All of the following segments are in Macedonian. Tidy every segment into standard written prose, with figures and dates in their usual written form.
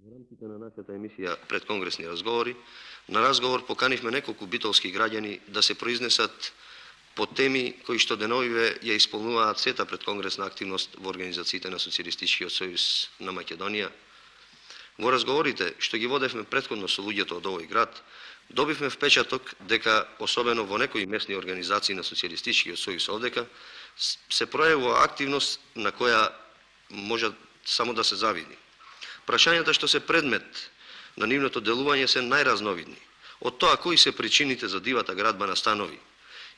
Во рамките на нашата емисија Предконгресни разговори, на разговор поканивме неколку битолски граѓани да се произнесат по теми кои што деновиве ја исполнуваат сета предконгресна активност во организациите на Социјалистичкиот сојуз на Македонија. Во разговорите што ги водевме претходно со луѓето од овој град, добивме впечаток дека, особено во некои местни организации на Социјалистичкиот сојуз овдека, се пројавува активност на која може само да се завидни. Прашањата што се предмет на нивното делување се најразновидни. Од тоа кои се причините за дивата градба на станови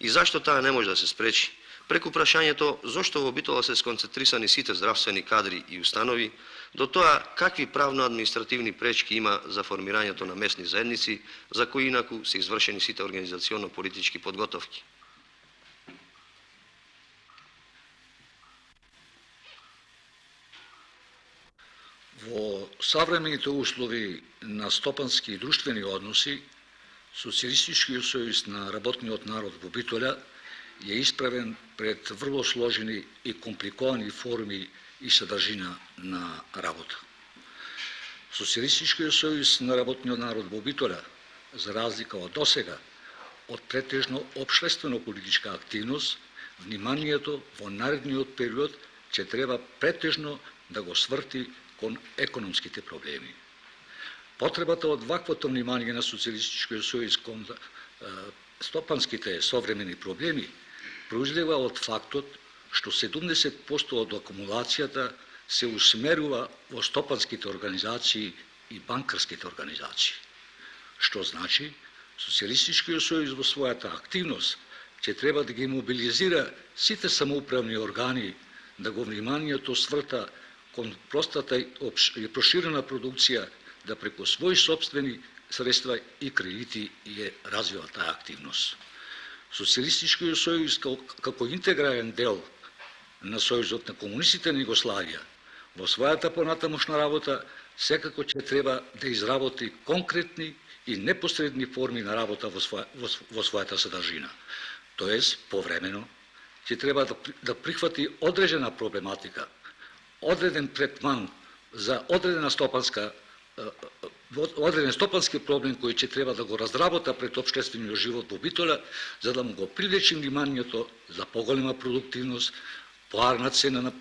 и зашто таа не може да се спречи, преку прашањето зошто во Битола се сконцентрисани сите здравствени кадри и установи, до тоа какви правно-административни пречки има за формирањето на местни заедници, за кои инаку се извршени сите организационно-политички подготовки. Во savremeните услови на стопански и друштвени односи, Социјалистичкиот сојуз на работниот народ во Битола е исправен пред врло сложени и компликовани форми и содржина на работа. Социјалистичкиот сојуз на работниот народ во Битола, за разлика од досега, од претежно општествено-политичка активност, вниманието во наредниот период ќе треба претежно да го сврти кон економските проблеми. Потребата од ваквото внимание на Социјалистичкиот сојуз кон стопанските современи проблеми произлева од фактот што 70% од акумулацијата се усмерува во стопанските организации и банкарските организации. Што значи, Социјалистичкиот сојуз во својата активност ќе треба да ги мобилизира сите самоуправни органи да го вниманието сврта кон простата и проширена продукција да преку своји собствени средства и кредити ја развива таа активност. Социјалистичкиот сојуз како интегрален дел на Сојузот на комунистите на Југославија во својата понатамошна работа секако ќе треба да изработи конкретни и непосредни форми на работа во својата содржина. Тоест, повремено ќе треба да прихвати одредена проблематика, одреден третман за одреден стопански проблем кој ќе треба да го разработа пред општествениот живот во Битола, за да му го привлече вниманието за поголема продуктивност, поарна цена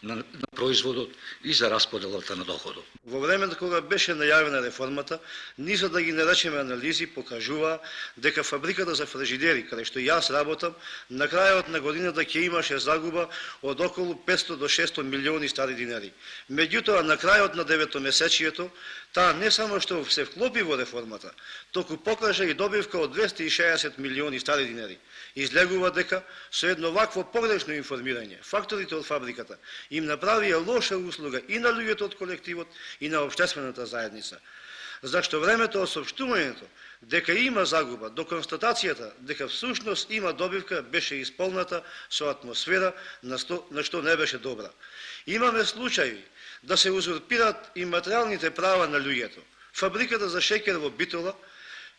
на производот и за расподелата на доходот. Во времето кога беше најавена реформата, низа да ги наречеме анализи покажува дека фабриката за фрижидери, каде што јас работам, на крајот на годината ќе имаше загуба од околу 500 до 600 милиони стари динари. Меѓутоа, на крајот на 9-месечието, таа не само што се вклопи во реформата, току покажа и добивка од 260 милиони стари динари. Излегува дека со едно вакво погрешно информирање, факторите од фабриката им направија лоша услуга и на луѓето од колективот и на општествената заедница. Зашто времето од соопштувањето дека има загуба до констатацијата дека всушност има добивка беше исполната со атмосфера на што не беше добра. Имаме случаи да се узурпираат и материјалните права на луѓето. Фабриката за шеќер во Битола,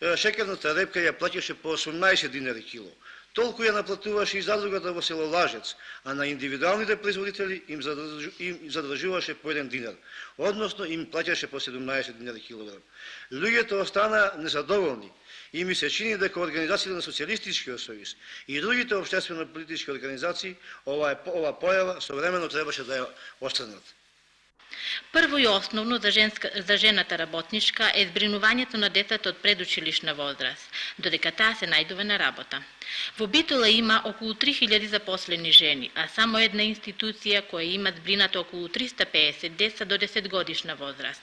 шеќерната репка ја плаќаше по 18 динари кило. Толку ја наплатуваше и задругата во село Лажец, а на индивидуалните производители им задржуваше по 1 динар, односно им плаќаше по 17 динари килограм. Луѓето останаа незадоволни и ми се чини дека организациите на Социјалистичкиот сојуз и другите општествено-политички организации ова појава современо требаше да ја отстранат. Прво и основно за жената работничка е збринувањето на децата од предучилишна возраст, додека таа се најдува на работа. Во Битола има околу 3000 запослени жени, а само една институција која има збринато околу 350 деца до 10 годишна возраст.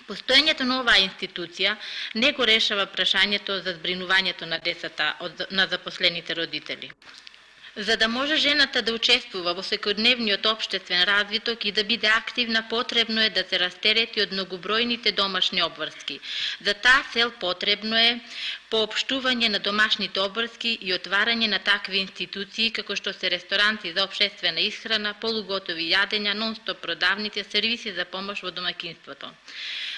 Постоењето на оваа институција не го решава прашањето за збринувањето на децата на запослените родители. За да може жената да учествува во секојдневниот општествен развиток и да биде активна, потребно е да се растерети од многобројните домашни обврски. За таа цел потребно е поопштување на домашните обврски и отварање на такви институции како што се ресторанти за општествена исхрана, полуготови јадења, нон-стоп продавници, сервиси за помош во домаќинството.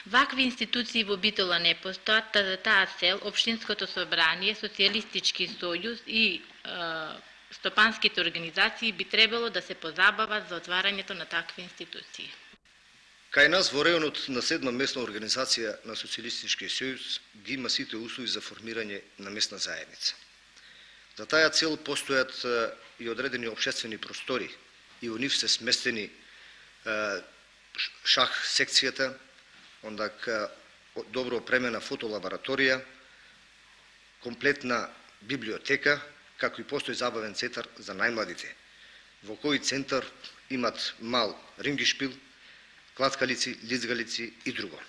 Вакви институции во Битола не постојат, за таа цел Општинското собрание, Социјалистички сојуз и стопанските организации би требало да се позабават за отварањето на такви институции. Кај нас во реонот на 7-ма местна организација на Социјалистичкиот сојуз ги има сите услови за формирање на местна заедница. За таа цел постојат и одредени општествени простори и во нив се сместени шах секцијата, ондак добро опремена фотолабораторија, комплетна библиотека, како и постои забавен центар за најмладите, во кој центар имат мал рингишпил, клацкалици, лицгалици и друго.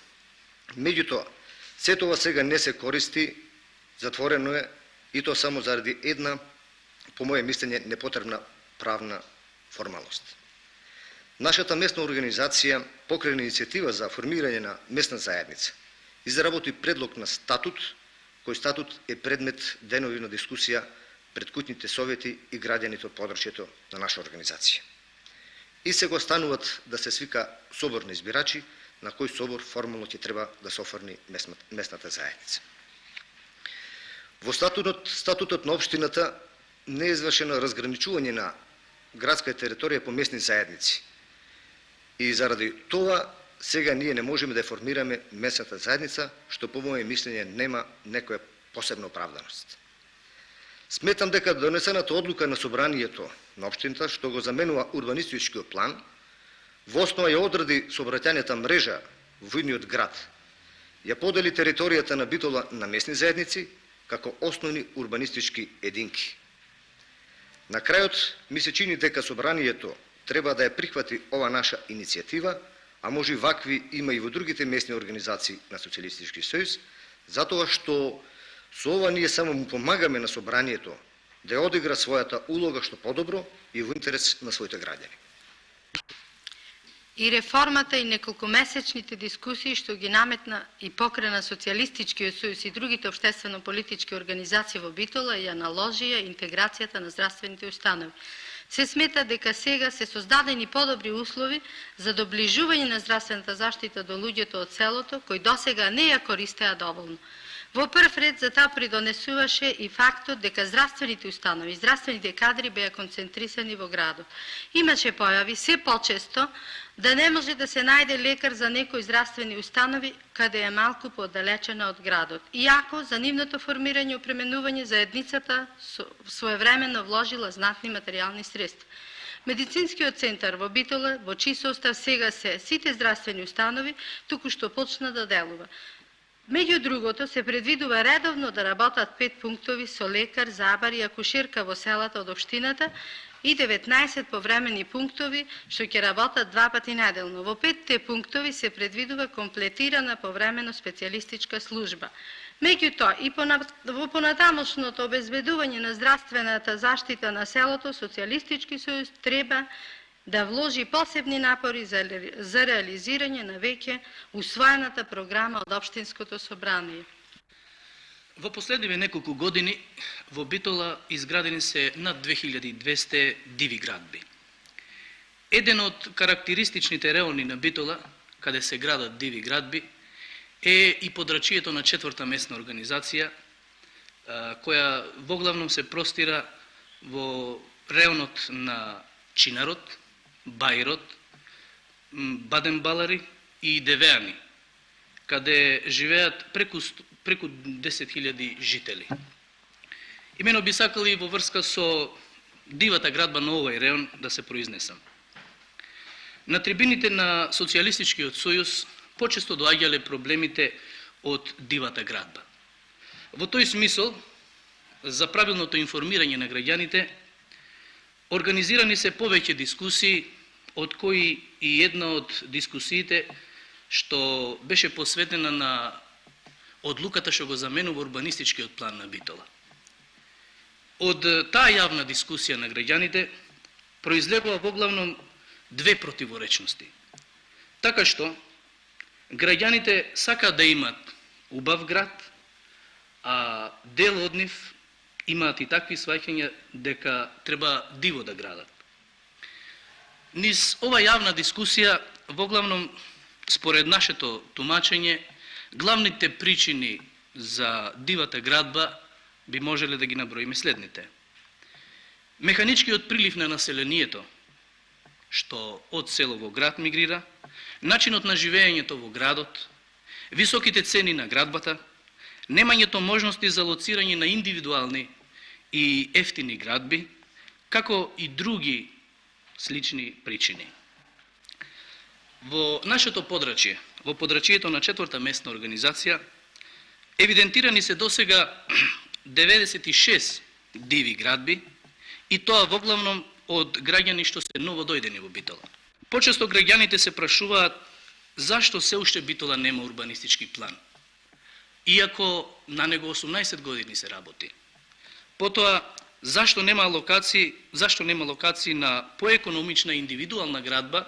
Меѓутоа, се тоа сега не се користи, затворено е, и то само заради една, по моје мислење, непотребна правна формалност. Нашата местна организација покрај иницијатива за формирање на местна заедница изработи предлог на статут, кој статут е предмет денови на дискусија пред куќните совети и граѓаните од подрачјето на наша организација. И сега стануваат да се свика собор на избирачи, на кој собор формално ќе треба да се оформи местната заедница. Во статутот на општината не е извршено разграничување на градска територија по местни заедници. И заради тоа сега ние не можеме да формираме местната заедница, што по моје мислење нема некоја посебна оправданост. Сметам дека донесената одлука на собранието на општината, што го заменува урбанистичкиот план, во основа ја одреди сообраќајната мрежа во идниот град, ја подели територијата на Битола на местни заедници како основни урбанистички единки. На крајот ми се чини дека собранието треба да ја прихвати ова наша иницијатива, а може и вакви има и во другите местни организации на Социјалистички сојуз, затоа што со ова ние само му помагаме на собранието да ја одигра својата улога што подобро и во интерес на своите граѓани. И реформата и неколкомесечните дискусии што ги наметна и покрена Социјалистичкиот сојуз и другите општествено-политички организации во Битола ја наложија интеграцијата на здравствените установи. Се смета дека сега се создадени подобри услови за доближување на здравствената заштита до луѓето од селото, кои досега не ја користеа доволно. Во прв ред за таа придонесуваше и фактот дека здравствените установи, здравствените кадри беа концентрисани во градот. Имаше појави се почесто да не може да се најде лекар за некои здравствени установи каде е малку поодалечена од градот. Иако за нивното формирање и опременување заедницата своевремено вложила знатни материјални средства. Медицинскиот центар во Битола, во чиј состав сега се сите здравствени установи, туку што почна да делува. Меѓу другото, се предвидува редовно да работат 5 пунктови со лекар, забар и акушерка во селата од општината и 19 повремени пунктови што ќе работат 2 пати неделно. Во 5 пунктови се предвидува комплетирана повремено специјалистичка служба. Меѓутоа, и во понатамошното обезбедување на здравствената заштита на селото, Социјалистички сојуз треба да вложи посебни напори за реализирање на веќе усвоената програма од Општинското собрание. Во последниве неколку години во Битола изградени се над 2200 диви градби. Еден од карактеристичните реони на Битола, каде се градат диви градби, е и подрачието на 4-та местна организација, која воглавном се простира во реонот на Чинарот, Бајрот, Баден-Балари и Девеани, каде живеат преку 10.000 жители. Имено би сакали во врска со дивата градба на овој реон да се произнесам. На трибините на Социјалистичкиот сојуз почесто доаѓале проблемите од дивата градба. Во тој смисол, за правилното информирање на граѓаните, организирани се повеќе дискусии, од кои и една од дискусиите што беше посветена на одлуката што го заменува урбанистичкиот план на Битола. Од таа јавна дискусија на граѓаните произлегува воглавно две противоречности. Така што граѓаните сакаат да имат убав град, а дел од нив имаат и такви сваќања дека треба диво да градат. Низ ова јавна дискусија, воглавном според нашето тумачење, главните причини за дивата градба би можеле да ги наброиме следните. Механичкиот прилив на населението, што од село во град мигрира, начинот на живеењето во градот, високите цени на градбата, немањето можности за лоцирање на индивидуални и ефтини градби, како и други слични причини. Во нашето подрачје, во подрачјето на 4-та местна организација, евидентирани се досега 96 диви градби, и тоа воглавном од граѓани што се новодојдени во Битола. Почесто граѓаните се прашуваат зашто се уште Битола нема урбанистички план, иако на него 18 години се работи. Потоа, зашто нема локации на поекономична индивидуална градба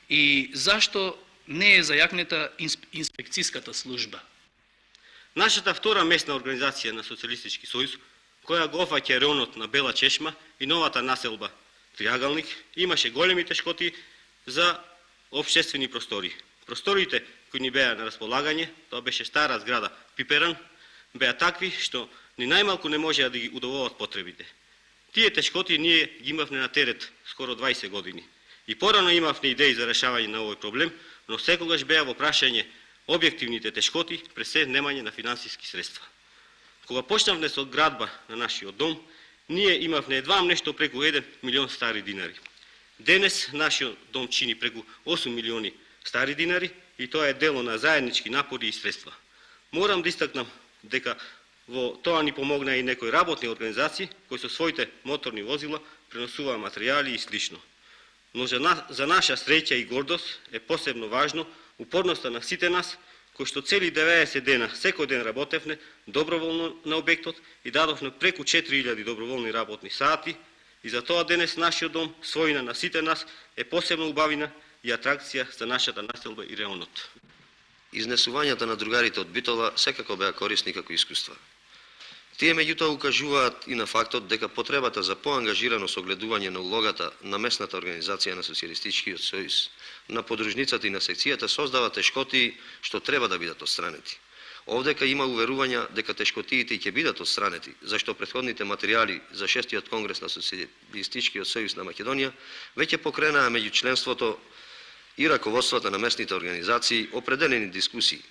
и зашто не е зајакнета инспекцијската служба. Нашата втора местна организација на Социјалистички сојуз, која го опфаќа районот на Бела Чешма и новата населба Триагалник, имаше големи тешкоти за општествени простори. Просториите кои ни беа на располагање, тоа беше стара зграда Пиперан, беа такви што ни најмалку не можеа да ги удоволат потребите. Тие тешкоти ние ги имавме на терет скоро 20 години. И порано имавме идеи за решавање на овој проблем, но секогаш беа во прашање објективните тешкоти пред се немање на финансиски средства. Кога почнавме со градба на нашиот дом, ние имавме едва нешто преку 1 милион стари динари. Денес нашиот дом чини преку 8 милиони стари динари и тоа е дело на заеднички напори и средства. Морам да истакнам дека во тоа ни помогна и некои работни организации кои со своите моторни возила преносуваа материјали и слично. Но за наша среќа и гордост е посебно важно упорноста на сите нас, кои што цели 90 дена секој ден работевне доброволно на објектот и дадовме преку 4000 доброволни работни сати, и за тоа денес нашиот дом, својна на сите нас, е посебно убавина и атракција за нашата населба и районот. Изнесувањата на другарите од Битола секако беа корисни како искуства. Тие меѓутоа укажуваат и на фактот дека потребата за поангажирано согледување на улогата на местната организација на Социјалистичкиот сојуз, на подружницата и на секцијата создава тешкоти што треба да бидат отстранети. Овдека има уверувања дека тешкотиите ќе бидат отстранети, зашто претходните материјали за 6-тиот конгрес на Социјалистичкиот сојуз на Македонија веќе покренаа меѓу членството и раководствата на местните организации определени дискусии.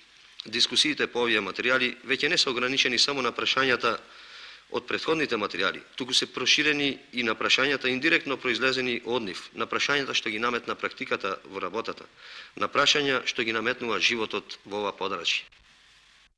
Дискусиите по овие материјали веќе не се ограничени само на прашањата од претходните материјали, туку се проширени и на прашањата индиректно произлезени од нив, на прашањата што ги наметна практиката во работата, на прашања што ги наметнува животот во ова подрачје.